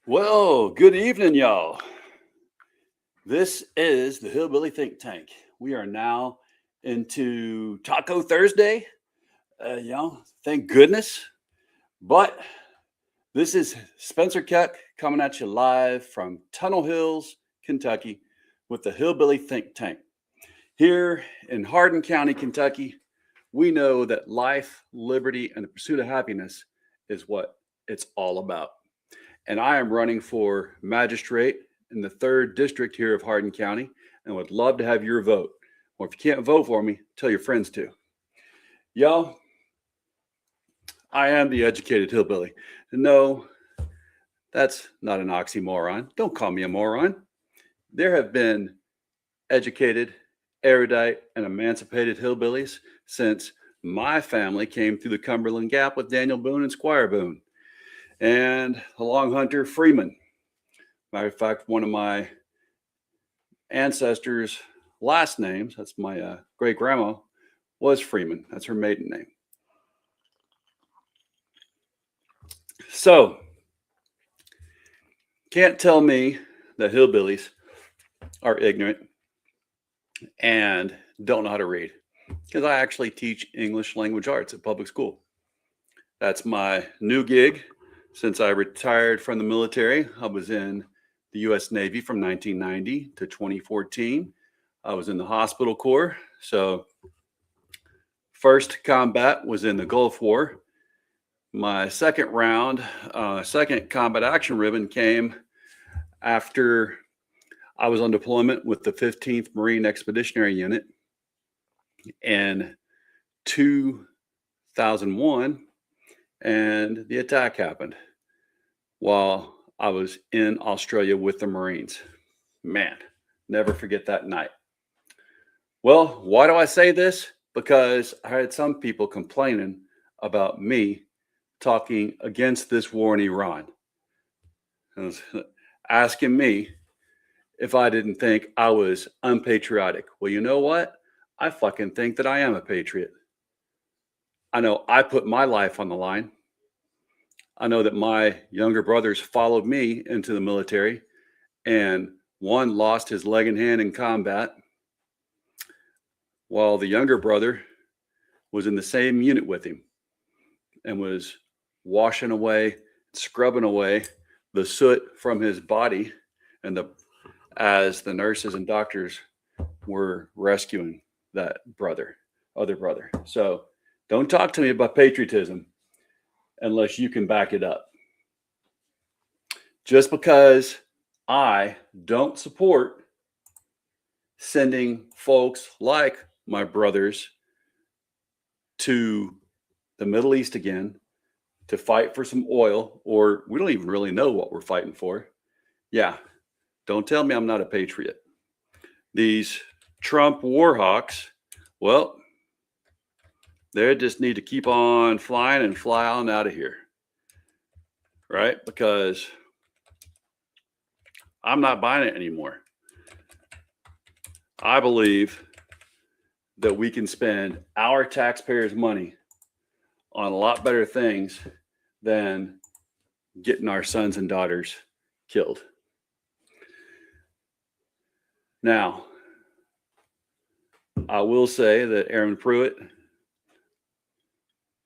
Well, good evening, y'all. This is the Hillbilly Think Tank. We are now into Taco Thursday. Thank goodness. But this is Spencer Keck coming at you live from Tunnel Hills, Kentucky, with the Hillbilly Think Tank. Here in Hardin County, Kentucky, we know that life, liberty, and the pursuit of happiness is what it's all about. And I am running for magistrate in the 3rd district here of Hardin County and would love to have your vote. Or if you can't vote for me, tell your friends to. Y'all, I am the educated hillbilly. No, that's not an oxymoron. Don't call me a moron. There have been educated, erudite, and emancipated hillbillies since my family came through the Cumberland Gap with Daniel Boone and Squire Boone and along Hunter Freeman. Matter of fact, one of my ancestors' last names, that's my great grandma, was Freeman. That's her maiden name. So, can't tell me that hillbillies are ignorant and don't know how to read, because I actually teach English language arts at public school. That's my new gig since I retired from the military. I was in the U.S. Navy from 1990 to 2014. I was in the hospital corps. So first combat was in the Gulf War. My second combat action ribbon came after I was on deployment with the 15th Marine Expeditionary Unit in 2001, and the attack happened while I was in Australia with the Marines. Man, never forget that night. Well, why do I say this? Because I had some people complaining about me talking against this war in Iran. And asking me if I didn't think I was unpatriotic. Well, you know what? I fucking think that I am a patriot. I know I put my life on the line. I know that my younger brothers followed me into the military, and one lost his leg and hand in combat, while the younger brother was in the same unit with him and was washing away, scrubbing away the soot from his body, and as the nurses and doctors were rescuing that other brother. So don't talk to me about patriotism unless you can back it up. Just because I don't support sending folks like my brothers to the Middle East again to fight for some oil, or we don't even really know what we're fighting for. Yeah, don't tell me I'm not a patriot. These Trump war hawks, well, they just need to keep on flying and fly on out of here, right? Because I'm not buying it anymore. I believe that we can spend our taxpayers' money on a lot better things than getting our sons and daughters killed. Now, I will say that Aaron Pruitt,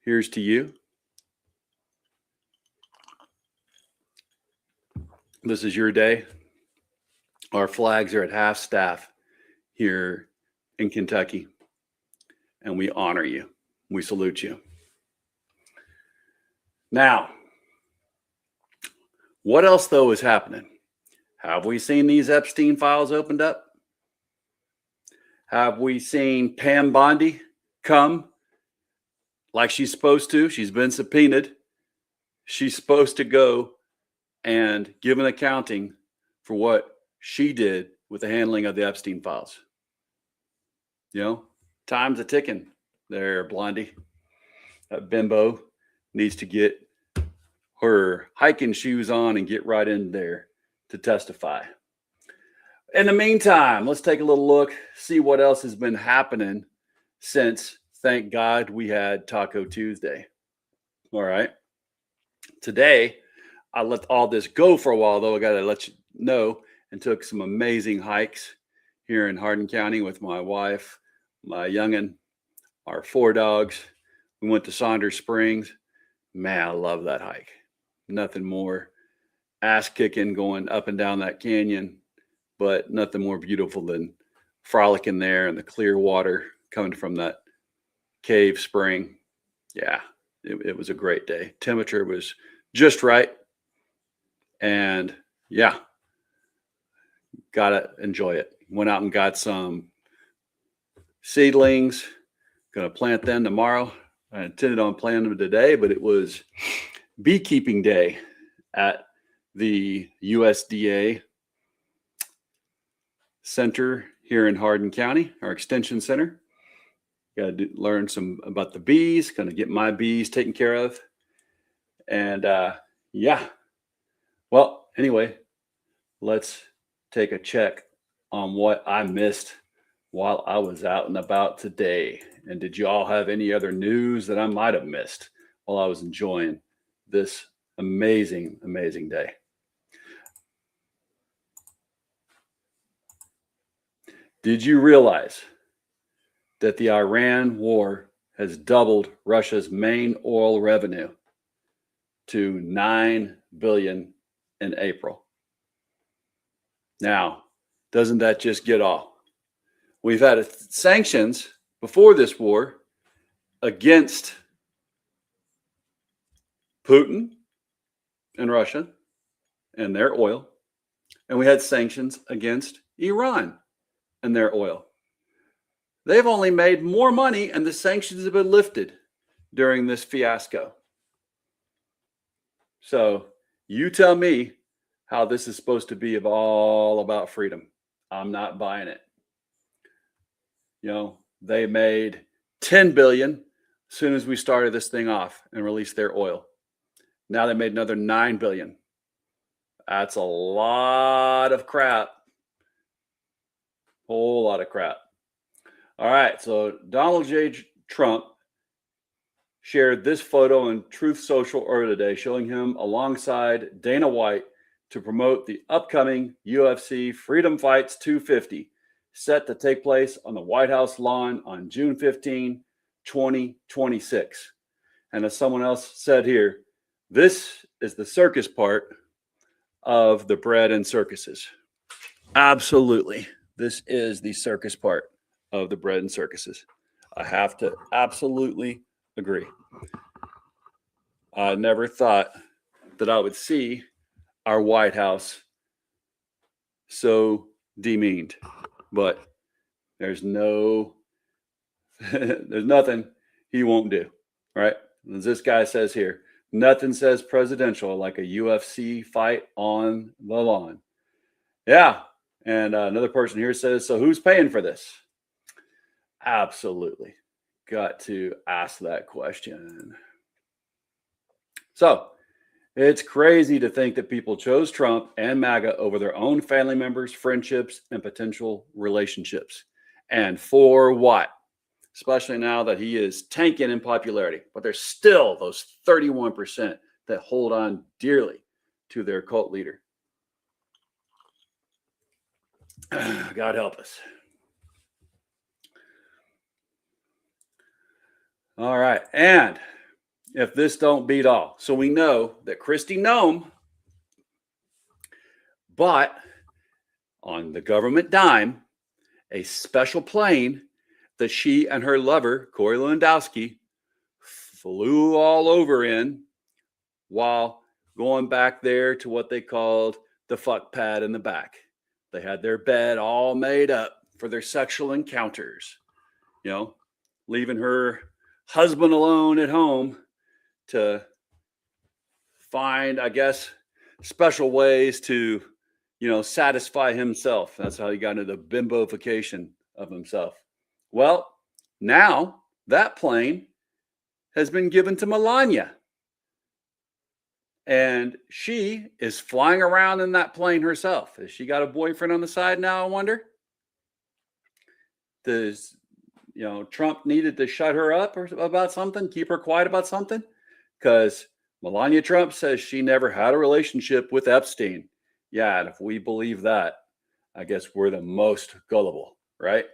here's to you. This is your day. Our flags are at half staff here in Kentucky, and we honor you. We salute you. Now, what else, though, is happening? Have we seen these Epstein files opened up? Have we seen Pam Bondi come like she's supposed to? She's been subpoenaed. She's supposed to go and give an accounting for what she did with the handling of the Epstein files. Time's a ticking there, Blondie. That bimbo needs to get her hiking shoes on and get right in there to testify. In the meantime, let's take a little look, see what else has been happening since, thank God, we had Taco Tuesday. All right. Today, I let all this go for a while, though. I got to let you know, and took some amazing hikes here in Hardin County with my wife, my youngin', our 4 dogs. We went to Saunders Springs. Man, I love that hike. Nothing more ass kicking going up and down that canyon, but nothing more beautiful than frolicking there and the clear water coming from that cave spring. Yeah, it was a great day. Temperature was just right. And yeah, gotta enjoy it. Went out and got some seedlings. Gonna plant them tomorrow. I intended on planting them today, but it was beekeeping day at the USDA center here in Hardin County, our extension center. Got to learn some about the bees, going to get my bees taken care of. And yeah, well, anyway, let's take a check on what I missed while I was out and about today. And did you all have any other news that I might have missed while I was enjoying this amazing, amazing day? Did you realize that the Iran war has doubled Russia's main oil revenue to $9 billion in April? Now, doesn't that just get all? We've had sanctions before this war against Putin and Russia and their oil, and we had sanctions against Iran and their oil. They've only made more money, and the sanctions have been lifted during this fiasco. So you tell me how this is supposed to be all about freedom. I'm not buying it. They made $10 billion as soon as we started this thing off and released their oil. Now they made another $9 billion. That's a lot of crap. Whole lot of crap. All right, so Donald J. Trump shared this photo on Truth Social earlier today, showing him alongside Dana White to promote the upcoming UFC Freedom Fights 250, set to take place on the White House lawn on June 15, 2026. And as someone else said here, this is the circus part of the bread and circuses. Absolutely. This is the circus part of the bread and circuses. I have to absolutely agree. I never thought that I would see our White House so demeaned, but there's nothing he won't do, right? As this guy says here, nothing says presidential like a UFC fight on the lawn. Yeah. And another person here says, so who's paying for this? Absolutely. Got to ask that question. So it's crazy to think that people chose Trump and MAGA over their own family members, friendships, and potential relationships. And for what? Especially now that he is tanking in popularity. But there's still those 31% that hold on dearly to their cult leader. God help us. All right. And if this don't beat all, so we know that Kristi Noem bought on the government dime a special plane that she and her lover, Corey Lewandowski, flew all over in while going back there to what they called the fuck pad in the back. They had their bed all made up for their sexual encounters, leaving her husband alone at home to find, I guess, special ways to satisfy himself. That's how he got into the bimbofication of himself. Well, now that plane has been given to Melania. And she is flying around in that plane herself. Has she got a boyfriend on the side now, I wonder? Does, Trump needed to shut her up or about something, keep her quiet about something? Because Melania Trump says she never had a relationship with Epstein. Yeah, and if we believe that, I guess we're the most gullible, right?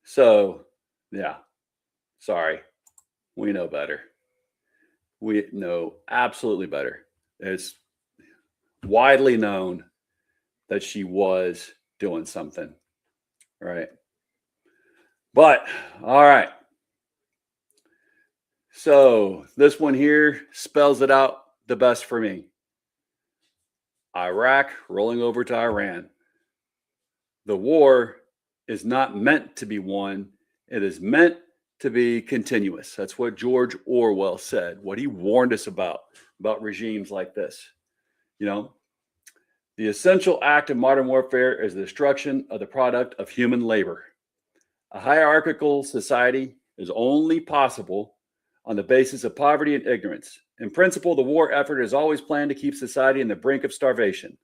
So, yeah, sorry. We know better. We know absolutely better. It's widely known that she was doing something, right? But, all right. So this one here spells it out the best for me. Iraq rolling over to Iran. The war is not meant to be won. It is meant to be continuous. That's what George Orwell said, what he warned us about regimes like this. The essential act of modern warfare is the destruction of the product of human labor. A hierarchical society is only possible on the basis of poverty and ignorance. In principle, the war effort is always planned to keep society on the brink of starvation.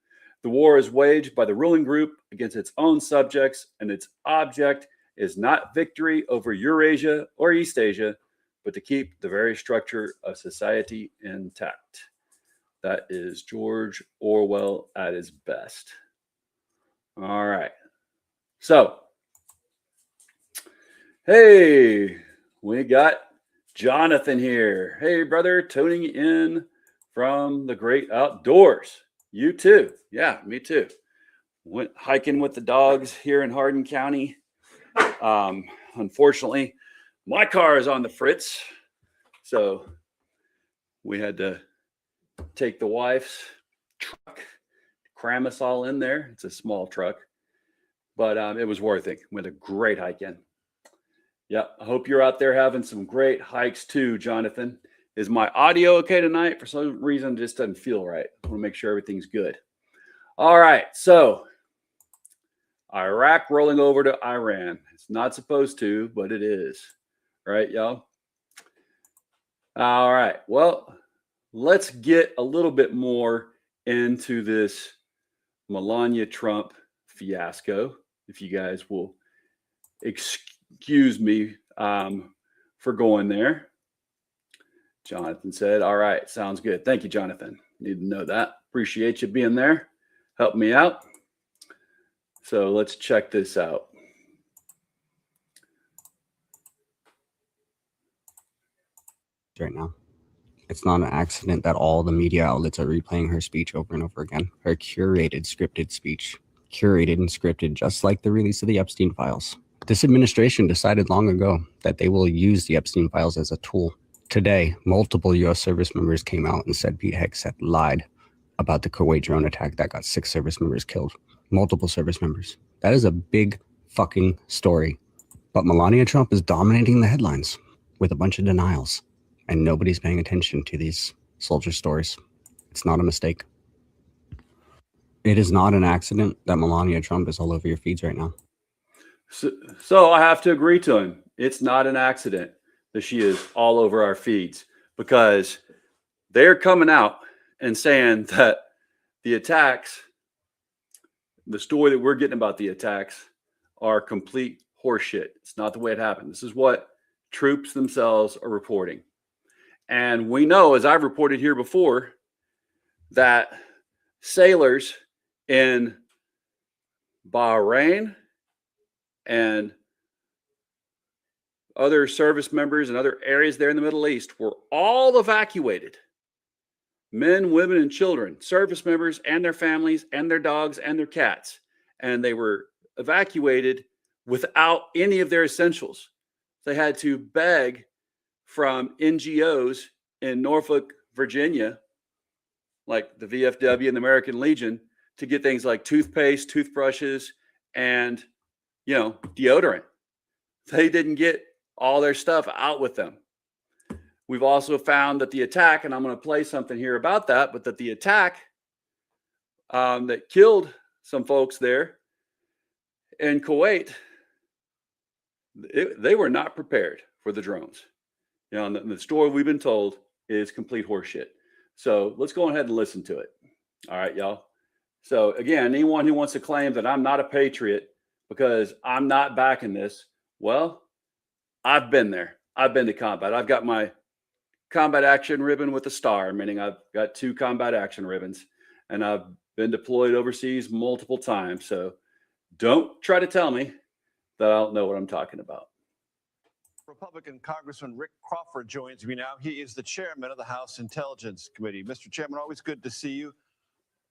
The war is waged by the ruling group against its own subjects, and its object is not victory over Eurasia or East Asia, but to keep the very structure of society intact. That is George Orwell at his best. All right. So, hey, we got Jonathan here. Hey, brother, tuning in from the great outdoors. You too. Yeah, me too. Went hiking with the dogs here in Hardin County. Unfortunately, my car is on the fritz, so we had to take the wife's truck, cram us all in there. It's a small truck, but it was worth it. We had a great hike in. Yeah, I hope you're out there having some great hikes too, Jonathan. Is my audio okay tonight? For some reason, it just doesn't feel right. I want to make sure everything's good. All right, so Iraq rolling over to Iran. It's not supposed to, but it is. Right, y'all? All right, well, let's get a little bit more into this Melania Trump fiasco, if you guys will excuse me for going there. Jonathan said, all right, sounds good. Thank you, Jonathan. Need to know that. Appreciate you being there. Help me out. So let's check this out. Right now, it's not an accident that all the media outlets are replaying her speech over and over again. Her curated, scripted speech. Curated and scripted, just like the release of the Epstein files. This administration decided long ago that they will use the Epstein files as a tool. Today, multiple U.S. service members came out and said Pete Hegseth lied about the Kuwait drone attack that got 6 service members killed. Multiple service members. That is a big fucking story. But Melania Trump is dominating the headlines with a bunch of denials. And nobody's paying attention to these soldier stories. It's not a mistake. It is not an accident that Melania Trump is all over your feeds right now. So I have to agree to him. It's not an accident that she is all over our feeds, because they're coming out and saying that the attacks, the story that we're getting about the attacks, are complete horseshit. It's not the way it happened. This is what troops themselves are reporting. And we know, as I've reported here before, that sailors in Bahrain and other service members and other areas there in the Middle East were all evacuated. Men, women, and children, service members and their families and their dogs and their cats. And they were evacuated without any of their essentials. They had to beg from NGOs in Norfolk, Virginia, like the VFW and the American Legion, to get things like toothpaste, toothbrushes, and, deodorant. They didn't get all their stuff out with them. We've also found that the attack, and I'm going to play something here about that, but that the attack that killed some folks there in Kuwait, they were not prepared for the drones. You know, and the story we've been told is complete horseshit. So let's go ahead and listen to it. All right, y'all. So again, anyone who wants to claim that I'm not a patriot because I'm not backing this, well, I've been there. I've been to combat. I've got my combat action ribbon with a star, meaning I've got 2 combat action ribbons, and I've been deployed overseas multiple times. So don't try to tell me that I don't know what I'm talking about. Republican Congressman Rick Crawford joins me now. He is the chairman of the House Intelligence Committee. Mr. Chairman, always good to see you.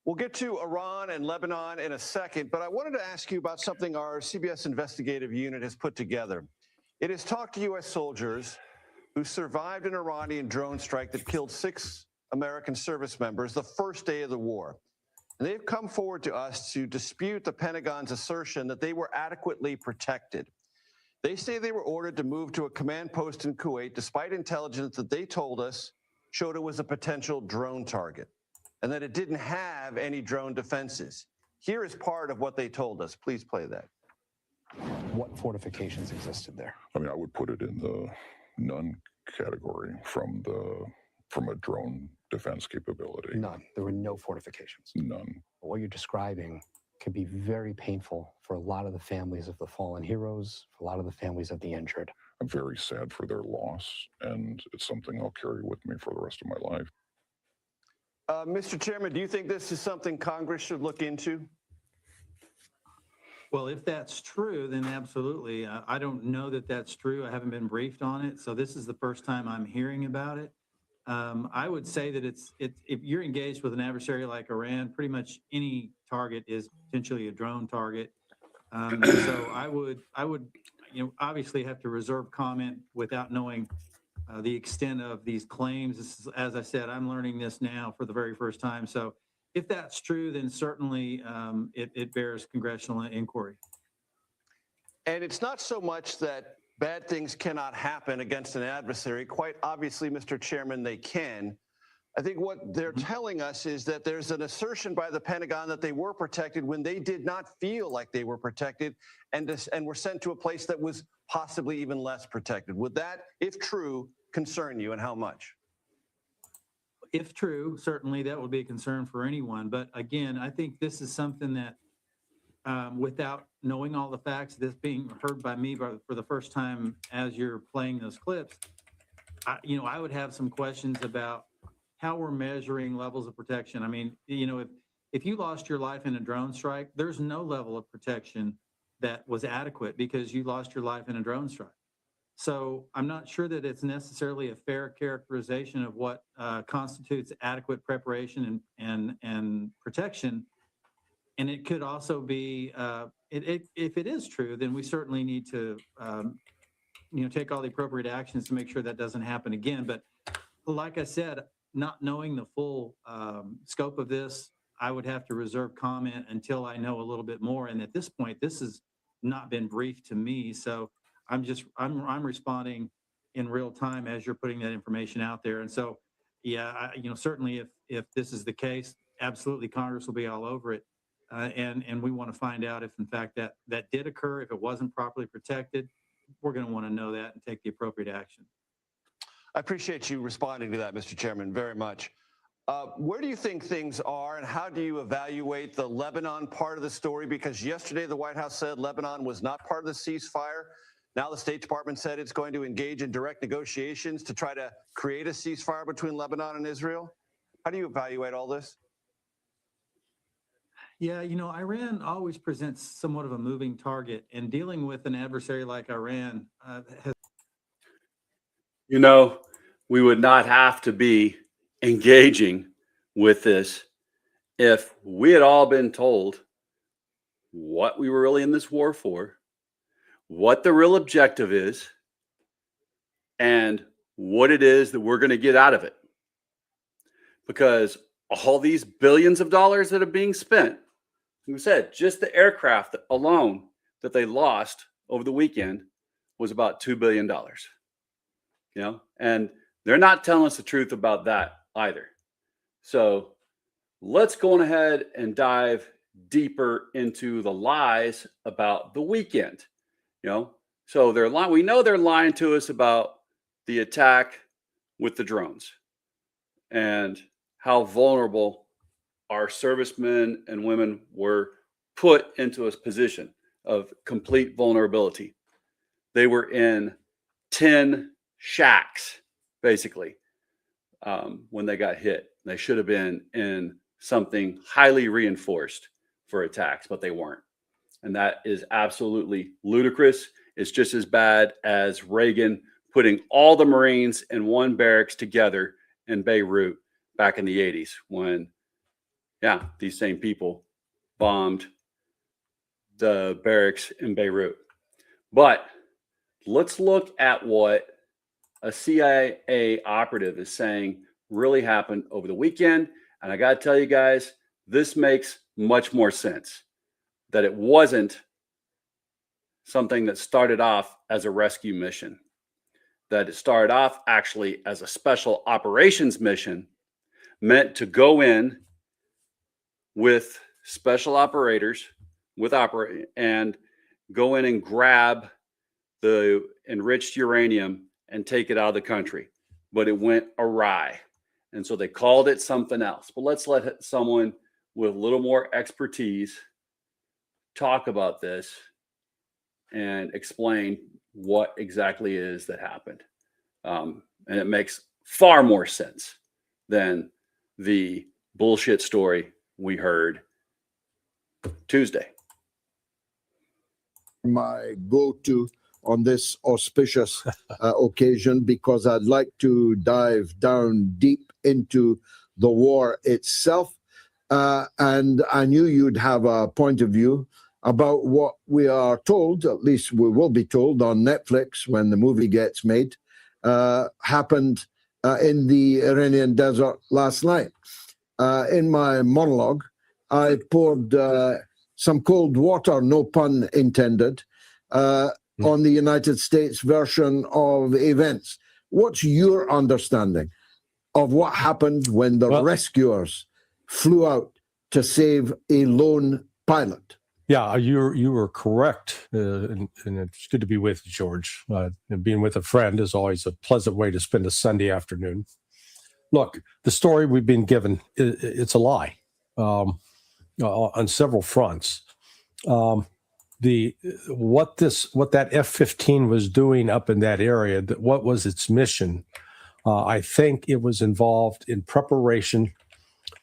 We'll get to Iran and Lebanon in a second, but I wanted to ask you about something our CBS investigative unit has put together. It has talked to U.S. soldiers who survived an Iranian drone strike that killed 6 American service members the first day of the war. And they've come forward to us to dispute the Pentagon's assertion that they were adequately protected. They say they were ordered to move to a command post in Kuwait despite intelligence that they told us showed it was a potential drone target and that it didn't have any drone defenses. Here is part of what they told us. Please play that. What fortifications existed there? I mean, I would put it in the none category from a drone defense capability. None. There were no fortifications. None. What you're describing could be very painful for a lot of the families of the fallen heroes, for a lot of the families of the injured. I'm very sad for their loss, and it's something I'll carry with me for the rest of my life. Mr. Chairman, do you think this is something Congress should look into? Well, if that's true, then absolutely. I don't know that that's true. I haven't been briefed on it. So this is the first time I'm hearing about it. I would say that if you're engaged with an adversary like Iran, pretty much any target is potentially a drone target. So I would, obviously have to reserve comment without knowing the extent of these claims. This is, as I said, I'm learning this now for the very first time. So if that's true, then certainly it bears congressional inquiry. And it's not so much that bad things cannot happen against an adversary. Quite obviously, Mr. Chairman, they can. I think what they're telling us is that there's an assertion by the Pentagon that they were protected when they did not feel like they were protected and were sent to a place that was possibly even less protected. Would that, if true, concern you, and how much? If true, certainly that would be a concern for anyone. But again, I think this is something that without knowing all the facts, this being heard by me for the first time as you're playing those clips, I would have some questions about how we're measuring levels of protection. I mean, if you lost your life in a drone strike, there's no level of protection that was adequate because you lost your life in a drone strike. So I'm not sure that it's necessarily a fair characterization of what constitutes adequate preparation and protection. And it could also be, if it is true, then we certainly need to, take all the appropriate actions to make sure that doesn't happen again. But like I said, not knowing the full scope of this, I would have to reserve comment until I know a little bit more. And at this point, this has not been briefed to me. So I'm responding in real time as you're putting that information out there. And so, yeah, certainly if this is the case, absolutely Congress will be all over it. And we want to find out if in fact that did occur, if it wasn't properly protected, we're going to want to know that and take the appropriate action. I appreciate you responding to that, Mr. Chairman, very much. Where do you think things are, and how do you evaluate the Lebanon part of the story? Because yesterday the White House said Lebanon was not part of the ceasefire. Now the State Department said it's going to engage in direct negotiations to try to create a ceasefire between Lebanon and Israel. How do you evaluate all this? Yeah, Iran always presents somewhat of a moving target, and dealing with an adversary like Iran has. We would not have to be engaging with this if we had all been told what we were really in this war for, what the real objective is, and what it is that we're going to get out of it. Because all these billions of dollars that are being spent, like we said, just the aircraft alone that they lost over the weekend was about $2 billion. And they're not telling us the truth about that either. So let's go on ahead and dive deeper into the lies about the weekend. So they're lying. We know they're lying to us about the attack with the drones and how vulnerable our servicemen and women were put into a position of complete vulnerability. They were in 10 shacks, basically, when they got hit. They should have been in something highly reinforced for attacks, but they weren't. And that is absolutely ludicrous. It's just as bad as Reagan putting all the Marines in one barracks together in Beirut back in the 80s when, these same people bombed the barracks in Beirut. But let's look at what a CIA operative is saying really happened over the weekend. And I got to tell you guys, this makes much more sense that it wasn't something that started off as a rescue mission, that it started off actually as a special operations mission meant to go in with special operators and go in and grab the enriched uranium and take it out of the country. But it went awry. And so they called it something else. But let's let someone with a little more expertise talk about this and explain what exactly it is that happened. And it makes far more sense than the bullshit story we heard Tuesday. My go-to on this auspicious occasion, because I'd like to dive down deep into the war itself. And I knew you'd have a point of view about what we are told, at least we will be told on Netflix when the movie gets made, happened in the Iranian desert last night. In my monologue, I poured some cold water, no pun intended, on the United States version of events. What's your understanding of what happened when the rescuers flew out to save a lone pilot? Yeah, you were correct, and it's good to be with you, George. And being with a friend is always a pleasant way to spend a Sunday afternoon. Look, the story we've been given, it's a lie on several fronts. What that F-15 was doing up in that area, what was its mission? I think it was involved in preparation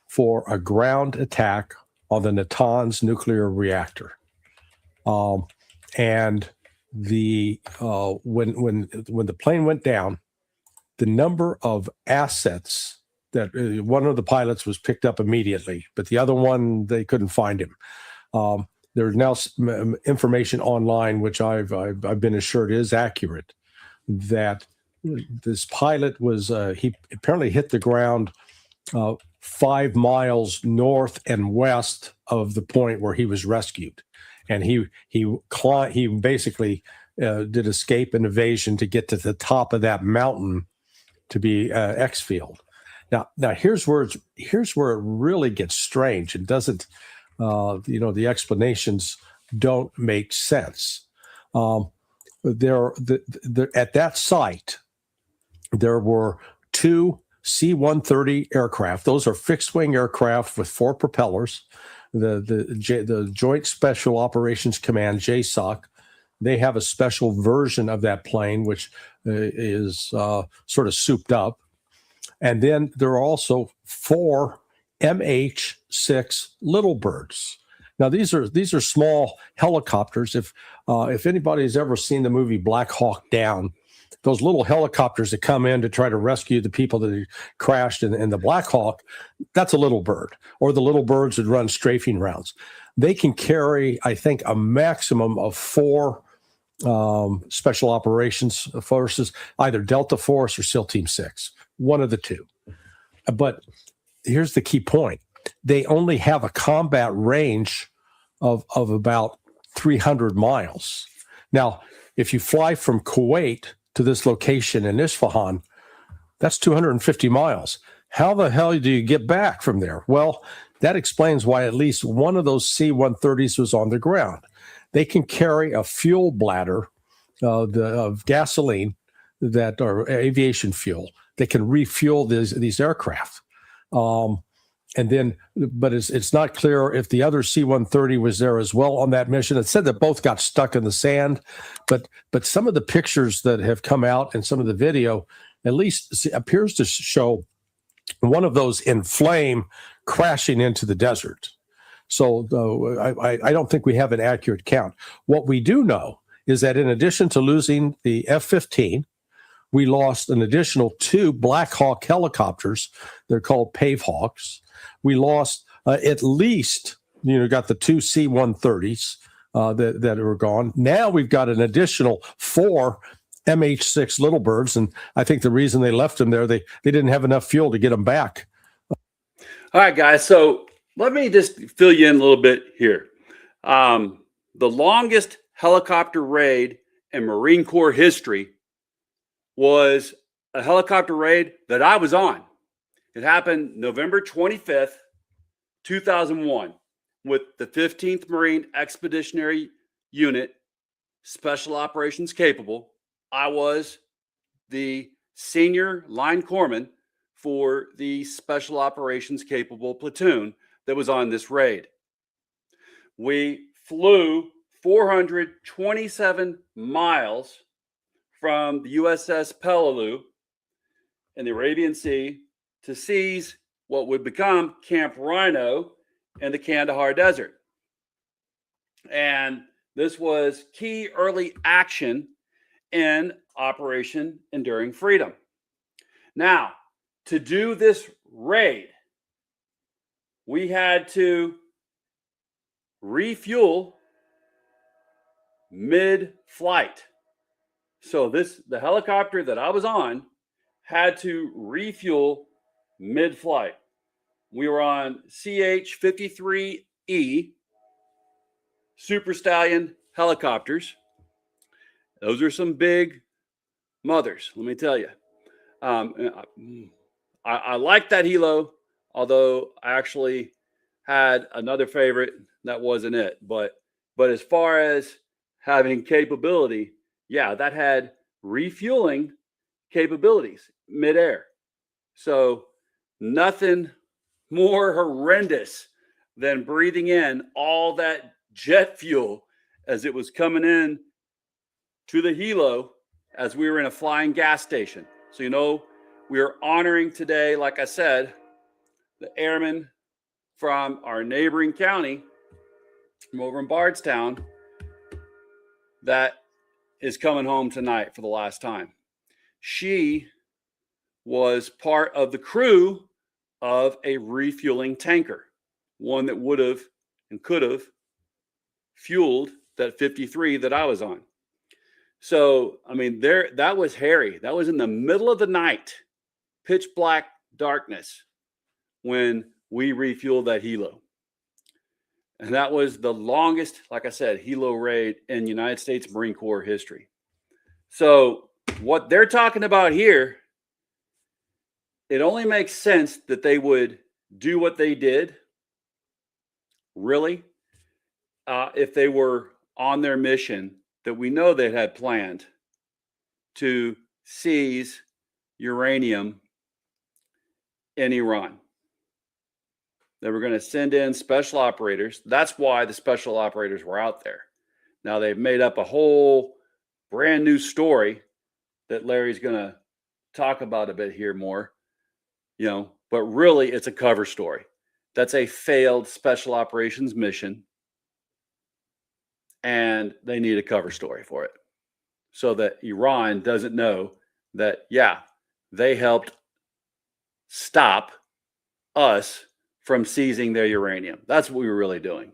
for a ground attack on the Natanz nuclear reactor. And when the plane went down, the number of assets that one of the pilots was picked up immediately, but the other one, they couldn't find him. There's now information online, which I've been assured is accurate, that this pilot was he apparently hit the ground 5 miles north and west of the point where he was rescued, and he basically did escape and evasion to get to the top of that mountain to be exfilled. Now here's where it really gets strange and doesn't. The explanations don't make sense. At that site, there were 2 C-130 aircraft. Those are fixed-wing aircraft with 4 propellers. The Joint Special Operations Command, JSOC, they have a special version of that plane, which is sort of souped up. And then there are also 4 MH-6 Little Birds. Now these are small helicopters. If anybody's ever seen the movie Black Hawk Down, those little helicopters that come in to try to rescue the people that crashed in the Black Hawk, that's a Little Bird, or the Little Birds that run strafing rounds. They can carry, I think, a maximum of 4 special operations forces, either Delta Force or SEAL Team 6, one of the two. But here's the key point. They only have a combat range of about 300 miles. Now, if you fly from Kuwait to this location in Isfahan, that's 250 miles. How the hell do you get back from there? Well, that explains why at least one of those C-130s was on the ground. They can carry a fuel bladder of gasoline that or aviation fuel that can refuel these aircraft. And then, but it's not clear if the other C-130 was there as well on that mission. It said that both got stuck in the sand, but some of the pictures that have come out and some of the video at least appears to show one of those in flame crashing into the desert. So I don't think we have an accurate count. What we do know is that in addition to losing the F-15, we lost an additional 2 Black Hawk helicopters. They're called Pave Hawks. We lost at least, got the 2 C-130s that were gone. Now we've got an additional 4 MH-6 Little Birds, and I think the reason they left them there, they didn't have enough fuel to get them back. All right, guys. So let me just fill you in a little bit here. The longest helicopter raid in Marine Corps history was a helicopter raid that I was on. It happened November 25th, 2001, with the 15th Marine Expeditionary Unit, Special Operations Capable. I was the senior line corpsman for the Special Operations Capable platoon that was on this raid. We flew 427 miles from the USS Peleliu in the Arabian Sea to seize what would become Camp Rhino in the Kandahar Desert. And this was key early action in Operation Enduring Freedom. Now, to do this raid, we had to refuel mid-flight. So the helicopter that I was on had to refuel mid-flight. We were on CH-53E Super Stallion helicopters. Those are some big mothers, let me tell you. I like that helo, although I actually had another favorite that wasn't it. But as far as having capability, yeah, that had refueling capabilities midair. So nothing more horrendous than breathing in all that jet fuel as it was coming in to the helo as we were in a flying gas station. So, we are honoring today, like I said, the airmen from our neighboring county, from over in Bardstown, that is coming home tonight for the last time. She was part of the crew of a refueling tanker, one that would have and could have fueled that 53 that I was on. So, that was hairy. That was in the middle of the night, pitch black darkness, when we refueled that helo. And that was the longest, like I said, helo raid in United States Marine Corps history. So what they're talking about here, it only makes sense that they would do what they did, really, if they were on their mission that we know they had planned to seize uranium in Iran. They were going to send in special operators. That's why the special operators were out there. Now they've made up a whole brand new story that Larry's going to talk about a bit here more, but really it's a cover story. That's a failed special operations mission. And they need a cover story for it so that Iran doesn't know that, they helped stop us from seizing their uranium. That's what we were really doing.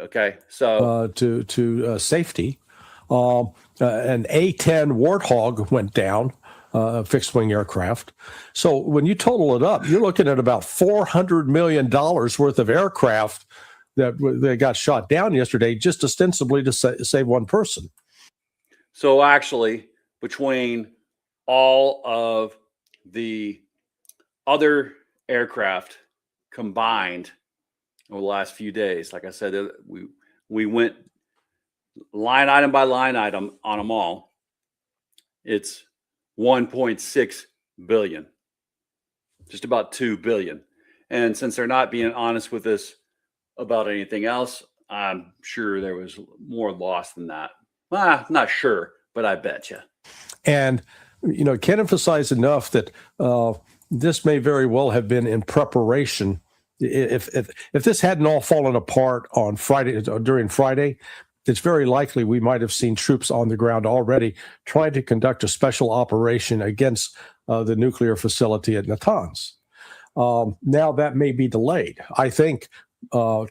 Okay. So to safety, an A-10 Warthog went down, fixed wing aircraft. So when you total it up, you're looking at about $400 million worth of aircraft that they got shot down yesterday, just ostensibly to save one person. So actually, between all of the other aircraft combined over the last few days. Like I said, we went line item by line item on them all. It's 1.6 billion, just about 2 billion. And since they're not being honest with us about anything else, I'm sure there was more loss than that. Not sure, but I bet you. And, can't emphasize enough that this may very well have been in preparation. If this hadn't all fallen apart on Friday, during Friday, it's very likely we might have seen troops on the ground already trying to conduct a special operation against the nuclear facility at Natanz. Now that may be delayed. I think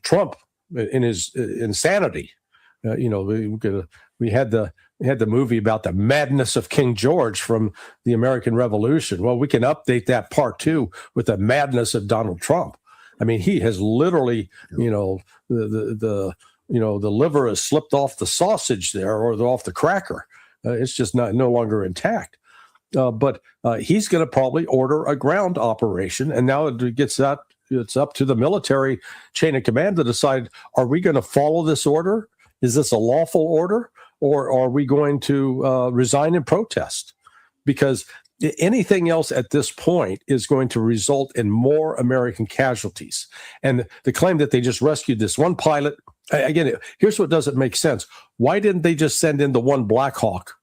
Trump, in his insanity, we had the movie about the madness of King George from the American Revolution. Well, we can update that part too with the madness of Donald Trump. I mean, he has literally, the liver has slipped off the sausage there, or off the cracker. It's just no longer intact. But he's going to probably order a ground operation, and now it's up to the military chain of command to decide: are we going to follow this order? Is this a lawful order, or are we going to resign and protest? Because anything else at this point is going to result in more American casualties. And the claim that they just rescued this one pilot, again, here's what doesn't make sense. Why didn't they just send in the one Black Hawk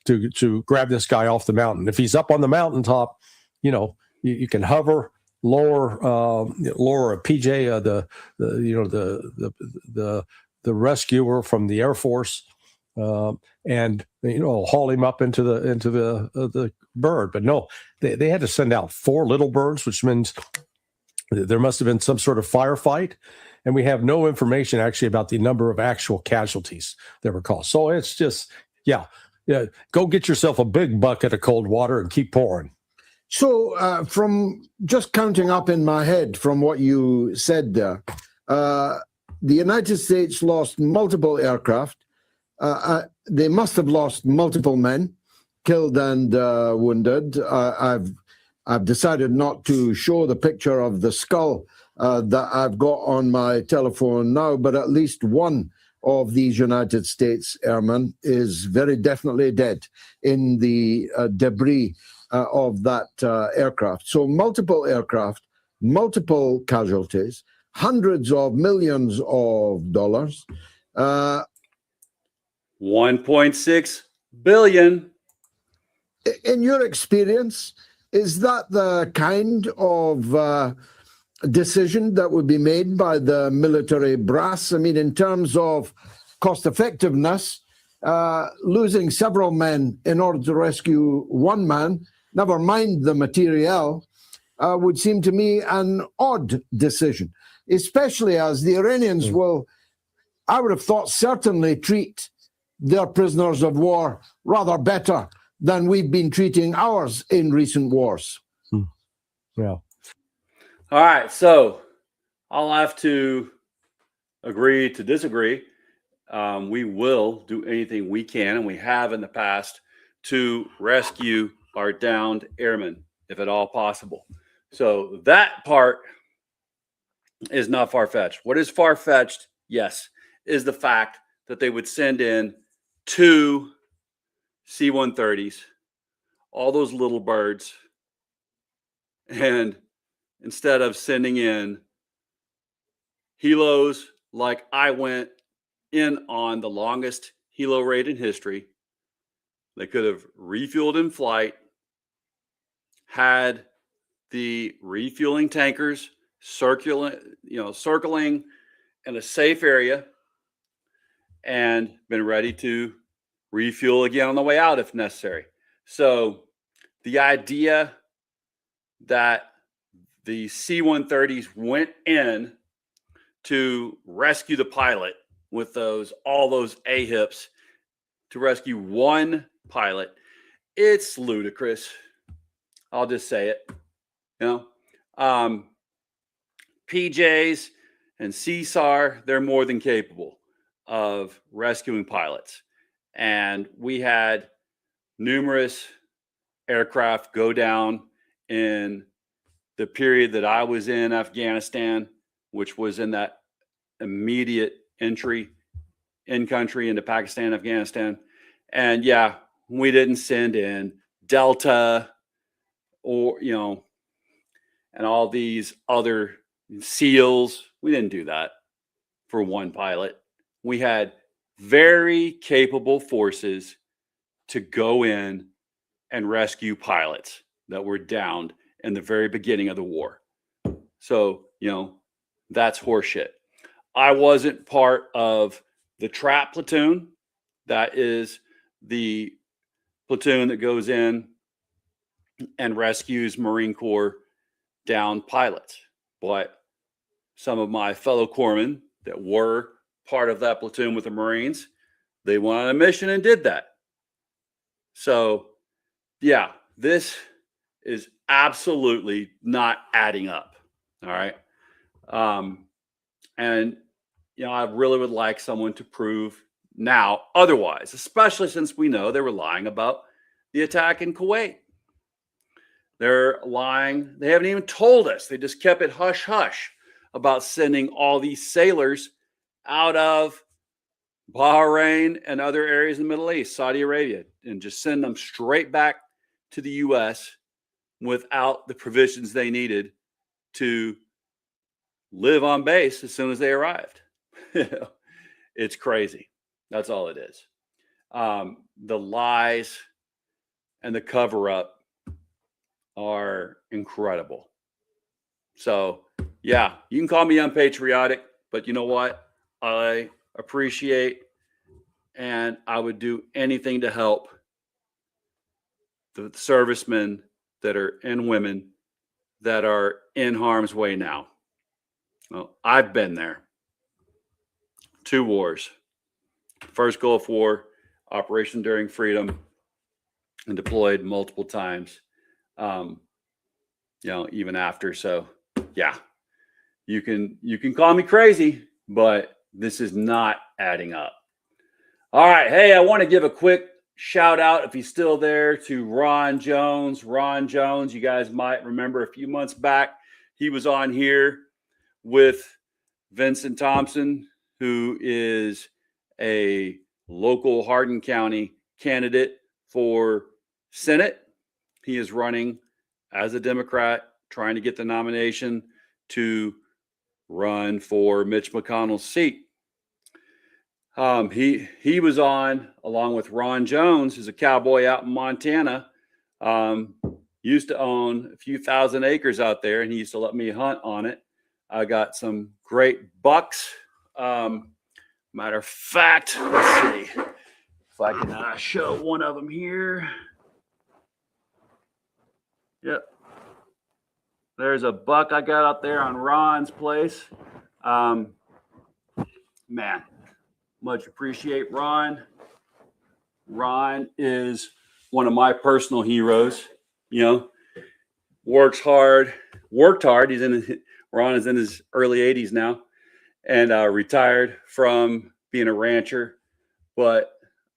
to grab this guy off the mountain? If he's up on the mountaintop, you can hover, lower a PJ, the rescuer from the Air Force, and haul him up into the bird. But no, they had to send out 4 little birds, which means there must have been some sort of firefight, and we have no information actually about the number of actual casualties that were caused. So it's just, go get yourself a big bucket of cold water and keep pouring. So from just counting up in my head from what you said there, the United States lost multiple aircraft. They must have lost multiple men, killed and wounded. I've decided not to show the picture of the skull that I've got on my telephone now, but at least one of these United States airmen is very definitely dead in the debris of that aircraft. So multiple aircraft, multiple casualties, hundreds of millions of dollars. 1.6 billion. In your experience, is that the kind of decision that would be made by the military brass? I mean, in terms of cost effectiveness, losing several men in order to rescue one man, never mind the materiel, would seem to me an odd decision, especially as the Iranians will, I would have thought, certainly treat their prisoners of war rather better than we've been treating ours in recent wars. Yeah. All right, so I'll have to agree to disagree. We will do anything we can, and we have in the past, to rescue our downed airmen, if at all possible. So that part is not far-fetched. What is far-fetched, yes, is the fact that they would send in 2 C-130s, all those little birds, and instead of sending in helos like I went in on the longest helo raid in history, they could have refueled in flight, had the refueling tankers circling in a safe area, and been ready to refuel again on the way out if necessary. So the idea that the C-130s went in to rescue the pilot with all those AHIPs to rescue one pilot, it's ludicrous. I'll just say it. PJs and CSAR, they're more than capable of rescuing pilots. And we had numerous aircraft go down in the period that I was in Afghanistan, which was in that immediate entry in country into Pakistan, Afghanistan. And yeah, we didn't send in Delta or, and all these other SEALs. We didn't do that for one pilot. We had very capable forces to go in and rescue pilots that were downed in the very beginning of the war. So, that's horseshit. I wasn't part of the trap platoon. That is the platoon that goes in and rescues Marine Corps downed pilots. But some of my fellow corpsmen that were part of that platoon with the Marines, they went on a mission and did that. So, yeah, this is absolutely not adding up. All right. And, I really would like someone to prove now otherwise, especially since we know they were lying about the attack in Kuwait. They're lying. They haven't even told us. They just kept it hush hush about sending all these sailors out of Bahrain and other areas in the Middle East, Saudi Arabia, and just send them straight back to the U.S. without the provisions they needed to live on base as soon as they arrived. It's crazy. That's all it is. The lies and the cover up are incredible. So, yeah, you can call me unpatriotic, but you know what? I appreciate and I would do anything to help the servicemen that are and women that are in harm's way now. Well, I've been there. 2 wars. First Gulf War, Operation Enduring Freedom, and deployed multiple times. Even after. So, yeah, you can call me crazy, but this is not adding up. All right. Hey, I want to give a quick shout out, if he's still there, to Ron Jones. Ron Jones, you guys might remember a few months back, he was on here with Vincent Thompson, who is a local Hardin County candidate for Senate. He is running as a Democrat, trying to get the nomination to run for Mitch McConnell's seat. He was on along with Ron Jones, who's a cowboy out in Montana. Used to own a few thousand acres out there, and he used to let me hunt on it. I got some great bucks. Matter of fact, let's see if I can show one of them here. Yep. There's a buck I got out there on Ron's place. Man, much appreciate Ron. Ron is one of my personal heroes. Worked hard. Ron is in his early 80s now, and retired from being a rancher. But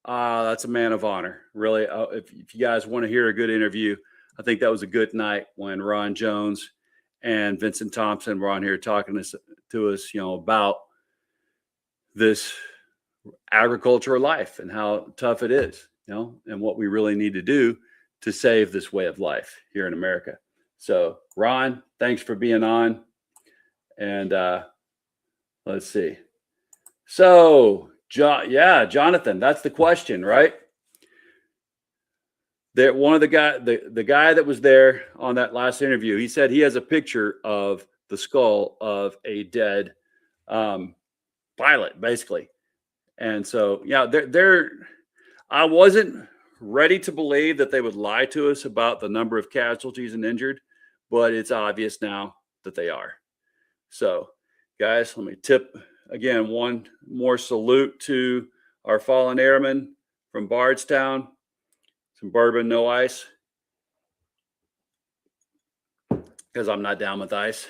that's a man of honor, really. If you guys want to hear a good interview, I think that was a good night when Ron Jones and Vincent Thompson were on here talking to us, about this agricultural life and how tough it is, and what we really need to do to save this way of life here in America. So, Ron, thanks for being on. And let's see. So, Jonathan, that's the question, right? That one of the guy that was there on that last interview, he said he has a picture of the skull of a dead pilot, basically. And so, I wasn't ready to believe that they would lie to us about the number of casualties and injured, but it's obvious now that they are. So, guys, let me tip again one more salute to our fallen airmen from Bardstown. Some bourbon, no ice, because I'm not down with ice.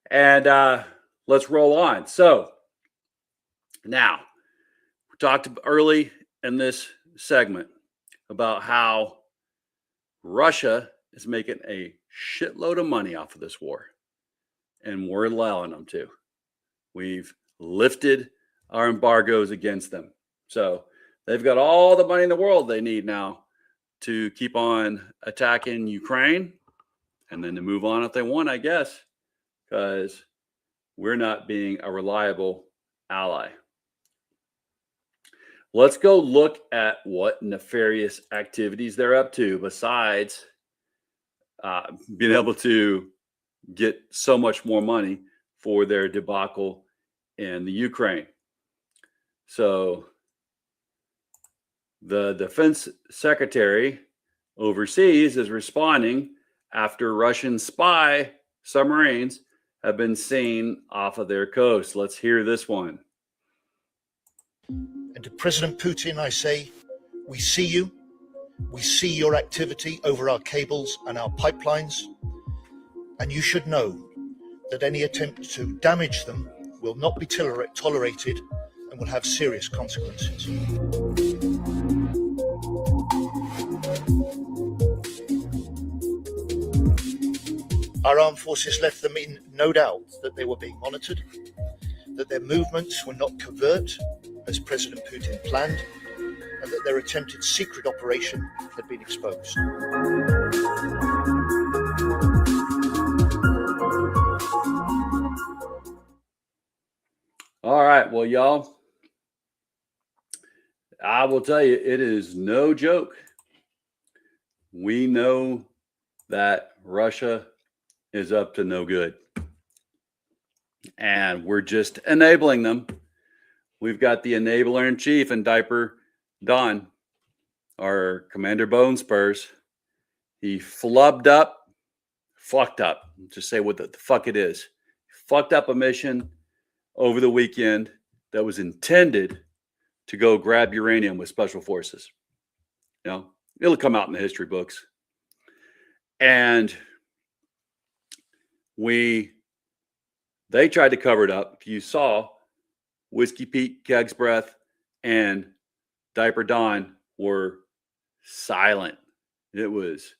And let's roll on. So now, we talked early in this segment about how Russia is making a shitload of money off of this war, and we're allowing them to. We've lifted our embargoes against them. So they've got all the money in the world they need now to keep on attacking Ukraine and then to move on if they want, I guess, because we're not being a reliable ally. Let's go look at what nefarious activities they're up to besides being able to get so much more money for their debacle in the Ukraine. So the defense secretary overseas is responding after Russian spy submarines have been seen off of their coast. Let's hear this one. And to President Putin, I say, we see you. We see your activity over our cables and our pipelines. And you should know that any attempt to damage them will not be tolerated and will have serious consequences. Our armed forces left them in no doubt that they were being monitored, that their movements were not covert, as President Putin planned, and that their attempted secret operation had been exposed. All right, well, y'all, I will tell you, it is no joke. We know that Russia is up to no good, and we're just enabling them. We've got the enabler in chief and Diaper Don, our Commander Bone Spurs. He fucked up, just say what the fuck it is. Fucked up a mission over the weekend that was intended to go grab uranium with special forces. You know, it'll come out in the history books. And they tried to cover it up. You saw Whiskey Pete, Keg's Breath, and Diaper Don were silent. It was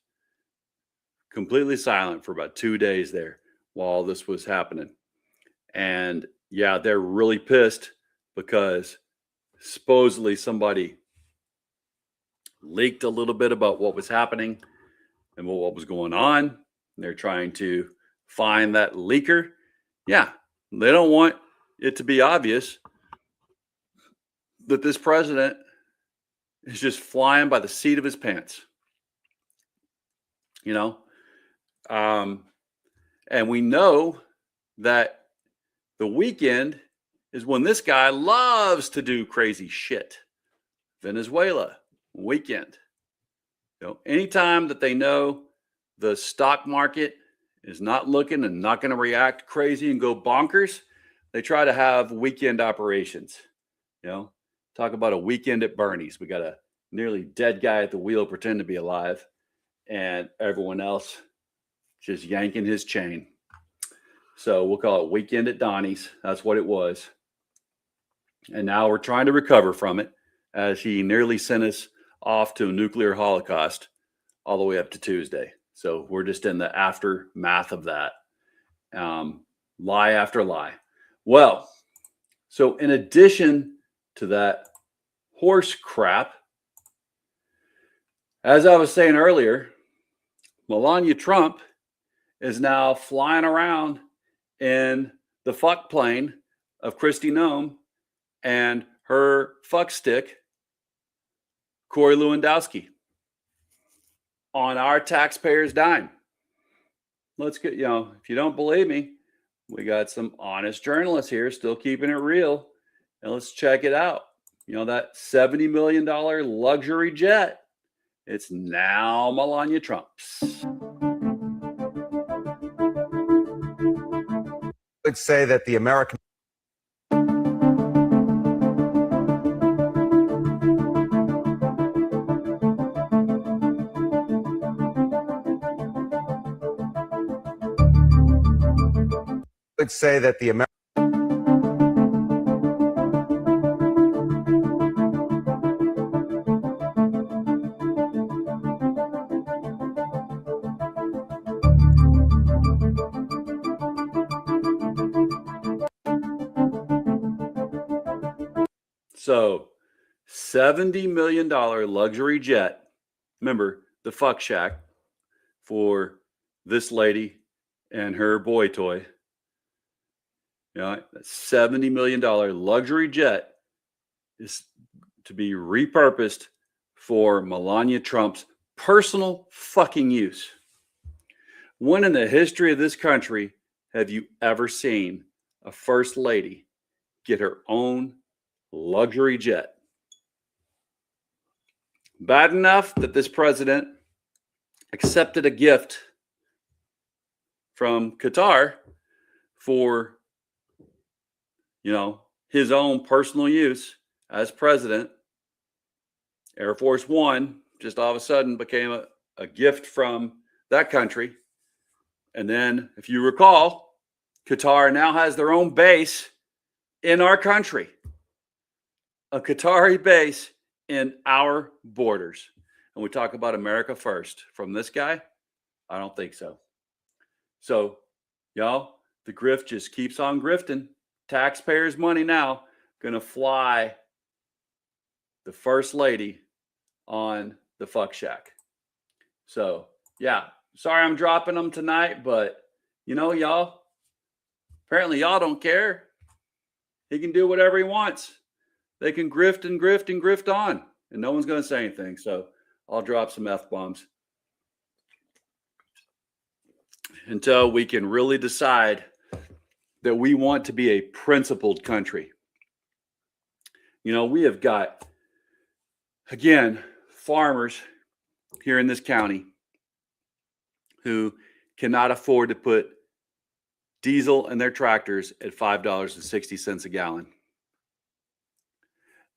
completely silent for about 2 days there while this was happening. And yeah, they're really pissed because supposedly somebody leaked a little bit about what was happening and what was going on. And they're trying to find that leaker. Yeah, they don't want it to be obvious that this president is just flying by the seat of his pants. You know? And we know that the weekend is when this guy loves to do crazy shit. Venezuela, weekend. You know, anytime that they know the stock market is not looking and not going to react crazy and go bonkers, they try to have weekend operations. You know, talk about a weekend at Bernie's. We got a nearly dead guy at the wheel pretend to be alive, and everyone else just yanking his chain. So we'll call it Weekend at Donnie's. That's what it was. And now we're trying to recover from it as he nearly sent us off to a nuclear holocaust all the way up to Tuesday. So we're just in the aftermath of that. Lie after lie. Well, so in addition to that horse crap, as I was saying earlier, Melania Trump is now flying around in the fuck plane of Kristi Noem and her fuck stick, Corey Lewandowski, on our taxpayers' dime. Let's get, if you don't believe me, we got some honest journalists here still keeping it real. And let's check it out. That $70 million luxury jet, it's now Melania Trump's. Would say that the American would say that the American So $70 million luxury jet. Remember the fuck shack for this lady and her boy toy. You know, that $70 million luxury jet is to be repurposed for Melania Trump's personal fucking use. When in the history of this country have you ever seen a first lady get her own luxury jet? Bad enough that this president accepted a gift from Qatar for, his own personal use as president. Air Force One just all of a sudden became a gift from that country. And then, if you recall, Qatar now has their own base in our country, a Qatari base in our borders. And we talk about America first. From this guy, I don't think so. So, y'all, the grift just keeps on grifting. Taxpayers' money now going to fly the first lady on the fuck shack. So, yeah, sorry I'm dropping them tonight, but y'all, apparently y'all don't care. He can do whatever he wants. They can grift and grift and grift on, and no one's going to say anything. So I'll drop some F-bombs until we can really decide that we want to be a principled country. We have got, again, farmers here in this county who cannot afford to put diesel in their tractors at $5.60 a gallon.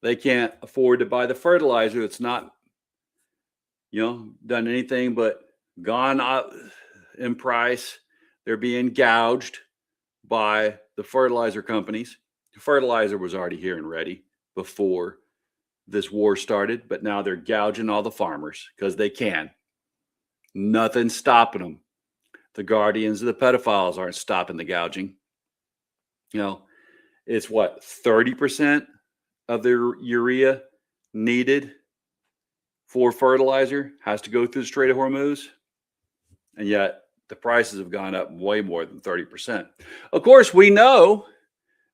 They can't afford to buy the fertilizer that's not, done anything but gone up in price. They're being gouged by the fertilizer companies. The fertilizer was already here and ready before this war started, but now they're gouging all the farmers because they can. Nothing's stopping them. The guardians of the pedophiles aren't stopping the gouging. It's what, 30% of their urea needed for fertilizer has to go through the Strait of Hormuz. And yet the prices have gone up way more than 30%. Of course, we know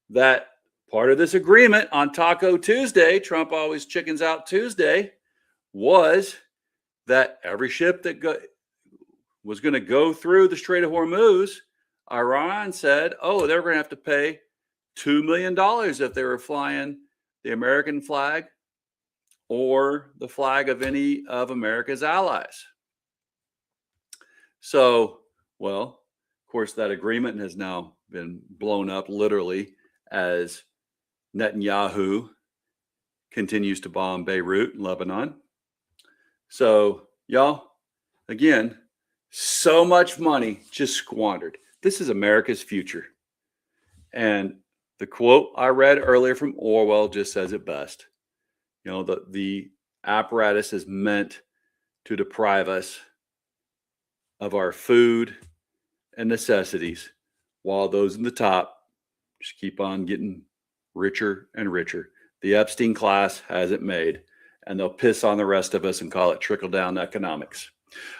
that part of this agreement on Taco Tuesday, Trump always chickens out Tuesday, was that every ship that was going to go through the Strait of Hormuz, Iran said, they're going to have to pay $2 million if they were flying the American flag or the flag of any of America's allies. So, well, of course, that agreement has now been blown up literally as Netanyahu continues to bomb Beirut and Lebanon. So, y'all, again, so much money just squandered. This is America's future. And the quote I read earlier from Orwell just says it best. The apparatus is meant to deprive us of our food and necessities, while those in the top just keep on getting richer and richer. The Epstein class has it made, and they'll piss on the rest of us and call it trickle-down economics.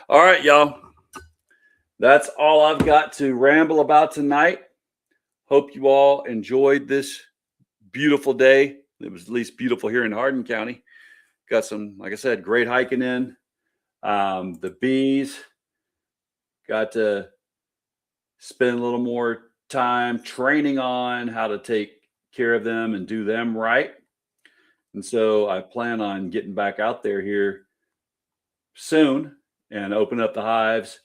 All right, y'all. That's all I've got to ramble about tonight. Hope you all enjoyed this beautiful day. It was at least beautiful here in Hardin County. Got some, like I said, great hiking in. The bees. Got to spend a little more time training on how to take care of them and do them right. And so I plan on getting back out there here soon and open up the hives,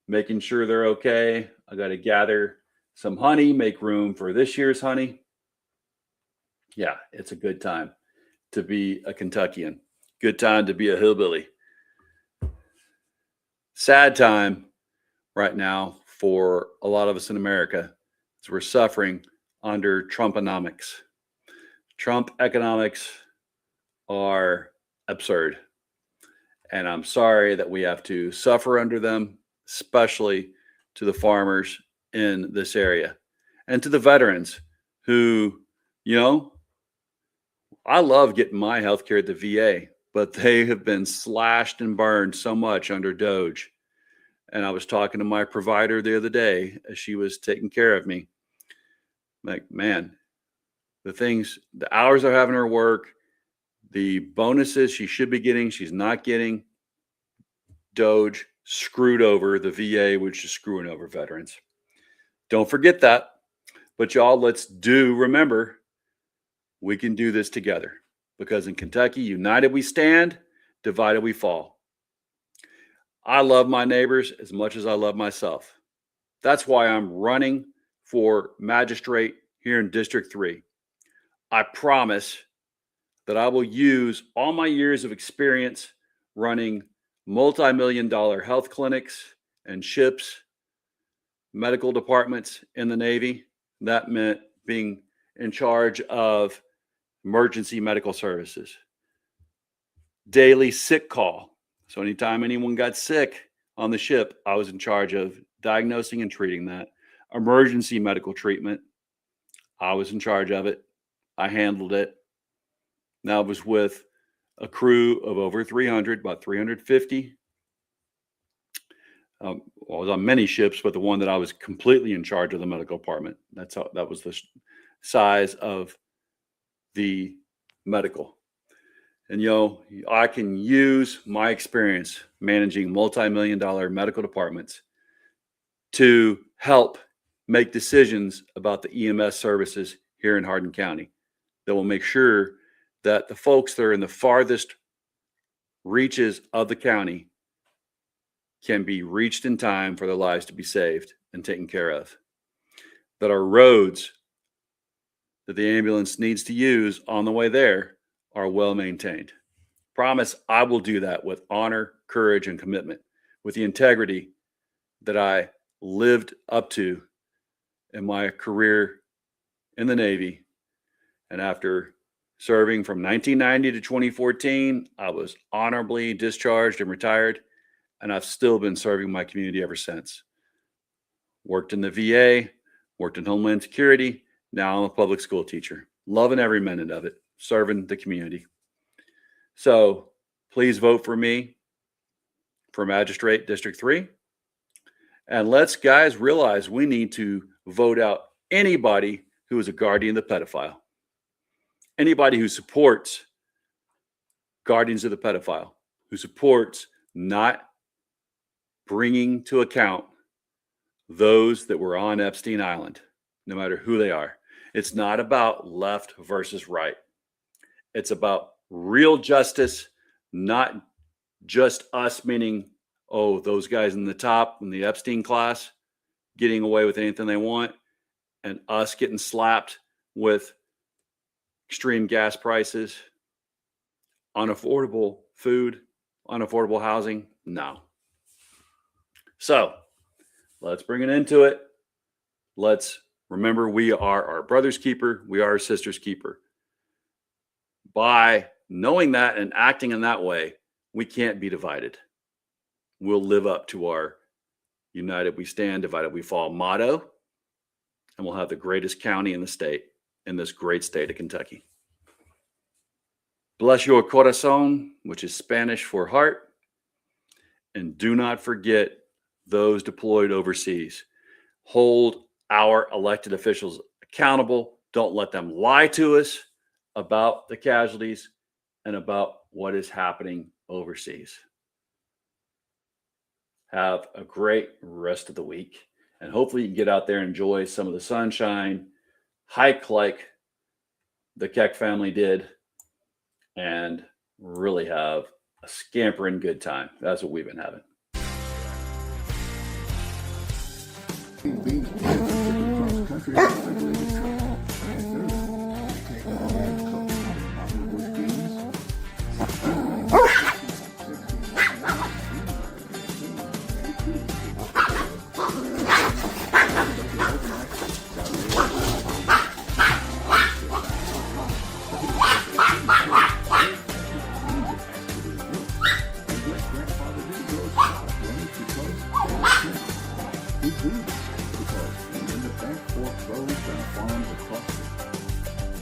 making sure they're okay. I got to gather some honey, make room for this year's honey. Yeah, it's a good time to be a Kentuckian. Good time to be a hillbilly. Sad time right now for a lot of us in America as we're suffering under Trumponomics. Trump economics are absurd. And I'm sorry that we have to suffer under them, especially to the farmers in this area and to the veterans who, I love getting my health care at the VA, but they have been slashed and burned so much under Doge. And I was talking to my provider the other day as she was taking care of me. Like, man, the hours they're having her work, the bonuses she should be getting, she's not getting. Doge screwed over the VA, which is screwing over veterans. Don't forget that. But y'all, remember, we can do this together, because in Kentucky, united we stand, divided we fall. I love my neighbors as much as I love myself. That's why I'm running for magistrate here in District 3. I promise that I will use all my years of experience running multi-million-dollar health clinics and ships, medical departments in the Navy. That meant being in charge of emergency medical services, daily sick call. So anytime anyone got sick on the ship, I was in charge of diagnosing and treating that. Emergency medical treatment, I was in charge of it. I handled it. Now I was with a crew of over 300, about 350. I was on many ships, but the one that I was completely in charge of the medical department. That was the size of the medical. And I can use my experience managing multi-million-dollar medical departments to help make decisions about the EMS services here in Hardin County that will make sure that the folks that are in the farthest reaches of the county can be reached in time for their lives to be saved and taken care of. That our roads that the ambulance needs to use on the way there are well maintained. Promise I will do that with honor, courage, and commitment, with the integrity that I lived up to in my career in the Navy. And after serving from 1990 to 2014, I was honorably discharged and retired, and I've still been serving my community ever since. Worked in the VA, worked in Homeland Security. Now I'm a public school teacher, loving every minute of it, serving the community. So please vote for me for Magistrate District 3. And let's, guys, realize we need to vote out anybody who is a guardian of the pedophile. Anybody who supports guardians of the pedophile, who supports not bringing to account those that were on Epstein Island, no matter who they are. It's not about left versus right. It's about real justice, not just us, meaning, oh, those guys in the top in the Epstein class getting away with anything they want, and us getting slapped with extreme gas prices, unaffordable food, unaffordable housing. No. So let's bring it into it. Let's remember we are our brother's keeper. We are our sister's keeper. By knowing that and acting in that way, we can't be divided. We'll live up to our united we stand, divided we fall motto, and we'll have the greatest county in the state, in this great state of Kentucky. Bless your corazón, which is Spanish for heart. And do not forget those deployed overseas. Hold our elected officials accountable. Don't let them lie to us about the casualties and about what is happening overseas. Have a great rest of the week. And hopefully you can get out there and enjoy some of the sunshine, hike like the Keck family did, and really have a scampering good time. That's what we've been having. Being across the country,